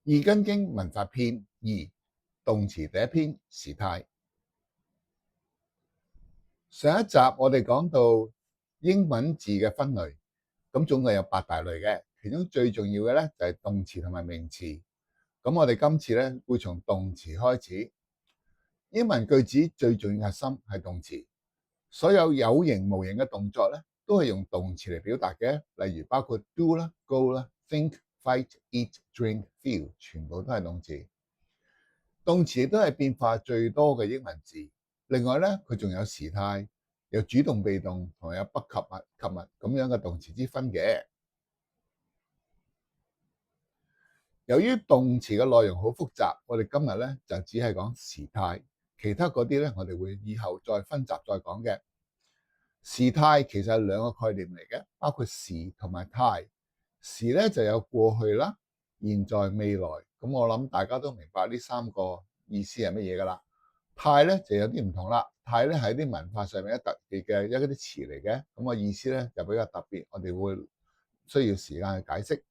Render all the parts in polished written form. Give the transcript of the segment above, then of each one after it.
二根經文法篇二，動詞第一篇時態。上一集我哋講到英文字嘅分類，咁總共有8大類嘅，其中最重要嘅咧就係動詞同埋名詞。咁我哋今次咧會從動詞開始。英文句子最重要核心係動詞，所有有形無形嘅動作咧都係用動詞嚟表達嘅，例如包括 do 啦、go 啦、think、fight、eat、drink、feel， 全部都係動詞。動詞亦都係變化最多嘅英文字。另外咧，佢仲有時態，有主動、被動同埋有不及物、及物咁樣嘅動詞之分嘅。由於動詞嘅內容好複雜，我哋今日咧就只係講時態，其他嗰啲咧我哋會以後再分集再講嘅。時態其實係兩個概念嚟嘅，包括時同埋態。時咧就有過去啦、現在、未來。咁我諗大家都明白呢三個意思係乜嘢噶啦。態咧就有啲唔同啦，態咧係啲文化上面一特別嘅一啲詞嚟嘅，咁個意思咧就比較特別，我哋會需要時間去解釋。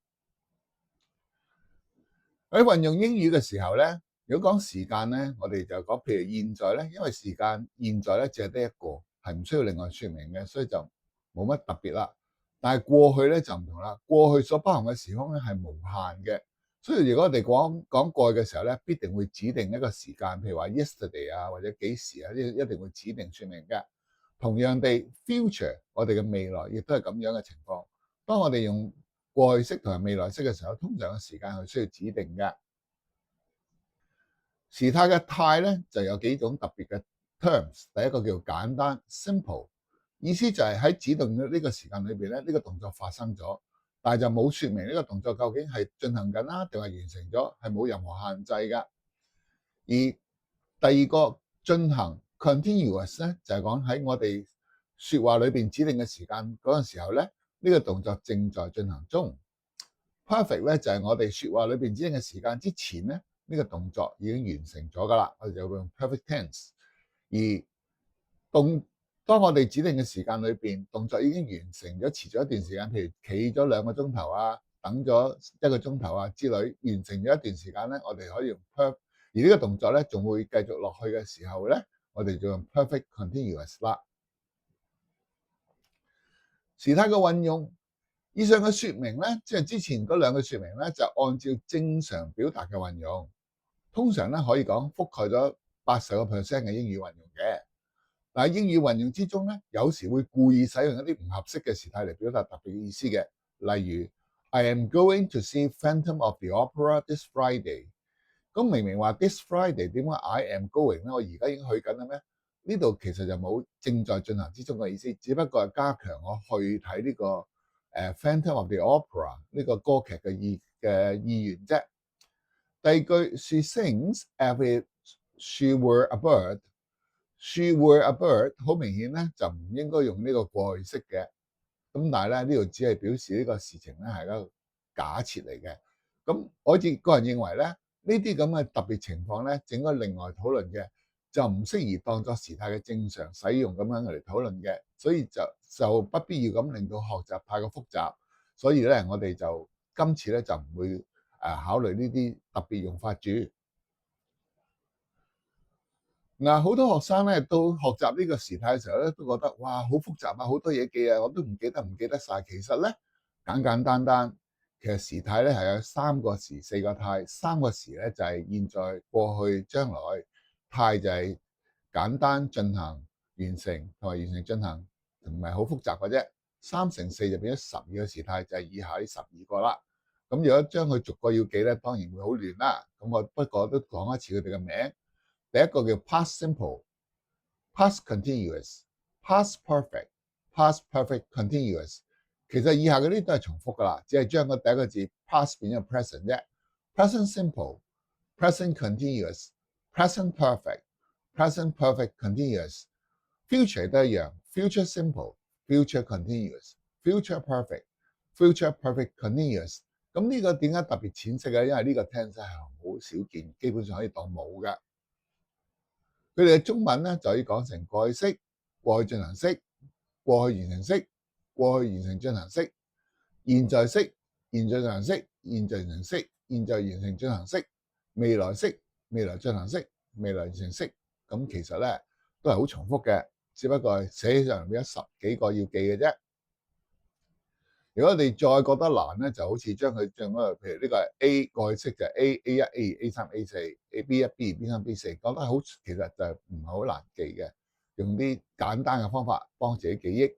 喺運用英語嘅時候咧，如果講時間咧，我哋就講譬如現在咧，因為時間現在咧淨係得一個，係唔需要另外說明嘅，所以就冇乜特別啦。但係過去咧就唔同啦，過去所包含嘅時空咧係無限嘅，所以如果我哋講過去嘅時候咧，必定會指定一個時間，譬如話 yesterday 啊或者幾時啊，一定會指定說明嘅。同樣地 future 我哋嘅未來亦都係咁樣嘅情況。當我哋用過去式同埋未來式嘅時候，通常嘅時間係需要指定嘅。時態嘅態咧就有幾種特別嘅 terms， 第一個叫簡單 simple， 意思就係喺指定呢個時間裏邊咧，呢個動作發生咗，但係就冇說明呢個動作究竟係進行緊啦定係完成咗，係冇任何限制㗎。而第二個進行 continuous 咧，就係講喺我哋說話裏邊指定嘅時間嗰陣時候咧，呢個動作正在進行中。perfect 咧就係我哋說話裏邊指定嘅時間之前咧，呢個動作已經完成咗噶啦，我哋就會用 perfect tense。而當我哋指定嘅時間裏邊，動作已經完成咗，遲咗一段時間，譬如企咗2個鐘頭啊，等咗1個鐘頭啊之類，完成咗一段時間咧，我哋可以用 perfect。而呢個動作咧仲會繼續落去嘅時候咧，我哋就用 perfect continuous 啦。時態嘅運用，以上嘅說明咧，即係之前嗰2個說明咧，就按照正常表達嘅運用，通常咧可以講覆蓋咗80% 嘅英語運用嘅。但係英語運用之中咧，有時會故意使用一啲唔合適嘅時態嚟表達特別意思嘅，例如 I am going to see Phantom of the Opera this Friday。咁明明話 this Friday， 點解 I am going 咧？我而家已經去緊啦咩？呢度其實就冇正在進行之中嘅意思，只不過係加強我去睇呢個Phantom of the Opera 呢個歌劇嘅意願啫。第二句 She sings as if she were a bird。She were a bird 好明顯咧就唔應該用呢個過去式嘅。咁但係咧呢度只係表示呢個事情咧係一個假設嚟嘅。咁我個人認為咧，呢啲咁嘅特別情況咧，整個另外討論嘅，就唔適宜當作時態嘅正常使用咁樣嚟討論嘅，所以就不必要咁令到學習太過複雜。所以咧我哋就今次咧就唔會考慮呢啲特別用法住。嗱，好多學生咧到學習呢個時態嘅時候咧，都覺得哇好複雜啊，好多嘢記啊，我都唔記得晒。其實咧簡簡單單，其實時態咧係有3個時、4個態。3個時咧就係現在、過去、將來，態就係簡單進行、完成同埋完成進行，唔係好複雜嘅啫。3乘4就變咗12個時態，就係以下呢12個啦。咁如果將佢逐個要記咧，當然會好亂啦。咁我不過都講一次佢哋嘅名。第一個叫 past simple、past continuous、past perfect、past perfect continuous。其實以下嗰啲都係重複噶啦，只係將個第一個字 past 變咗 present 啫。present simple、present continuous、present perfect、present perfect continuous。future 都一樣 ，future simple、future continuous、future perfect、future perfect continuous。咁呢個點解特別淺色咧？因為呢個 tense 係好少見，基本上可以當冇嘅。佢哋嘅中文咧就可以講成過去式、過去進行式、過去完成式、過去完成進行式、現在式、現在進行式、現在完成式、現在完成進行式、未來式、未來進行式、未來完成式。咁其實咧都係好重複嘅，只不過係寫起上嚟變咗十幾個要記嘅啫。如果你再覺得難咧，就好似將佢譬如呢個係 A 過去式就係 A1、A2、A3、A4、B1、B2、B3、B4，覺得好其實就唔係好難記嘅，用啲簡單嘅方法幫自己記憶。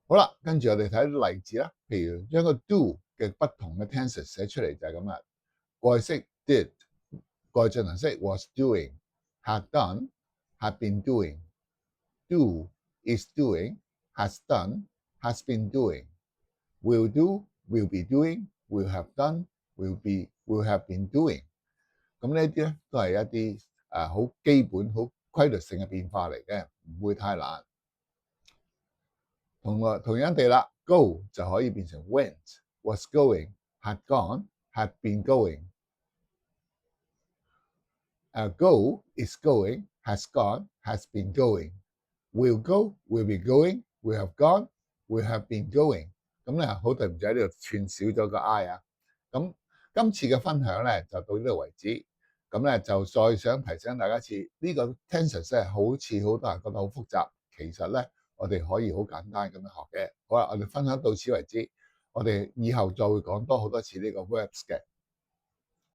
好啦，跟住我哋睇啲例子啦，譬如將個 do 嘅不同嘅 tenses 寫出嚟就係咁啦。過去式 did， 過去進行式 was doing， had done， had been doing，do is doing， has done， has been doing。Will do, will be doing, will have done, will have been doing。咁呢啲咧都係一啲好基本、好規律性嘅變化嚟嘅，唔會太難。同樣地啦 ，go 就可以變成 went, was going, had gone, had been going。Go is going, has gone, has been going。Will go, will be going, will have gone, will have been going。咁咧，好對唔住喺呢度串少咗個 I 啊。咁今次嘅分享咧就到呢度為止。咁咧就再想提醒大家一次，呢個 tenses 咧好似好多人覺得好複雜，其實咧我哋可以好簡單咁樣學嘅。好啦，我哋分享到此為止，我哋以後再會講多好多次呢個 verbs 嘅。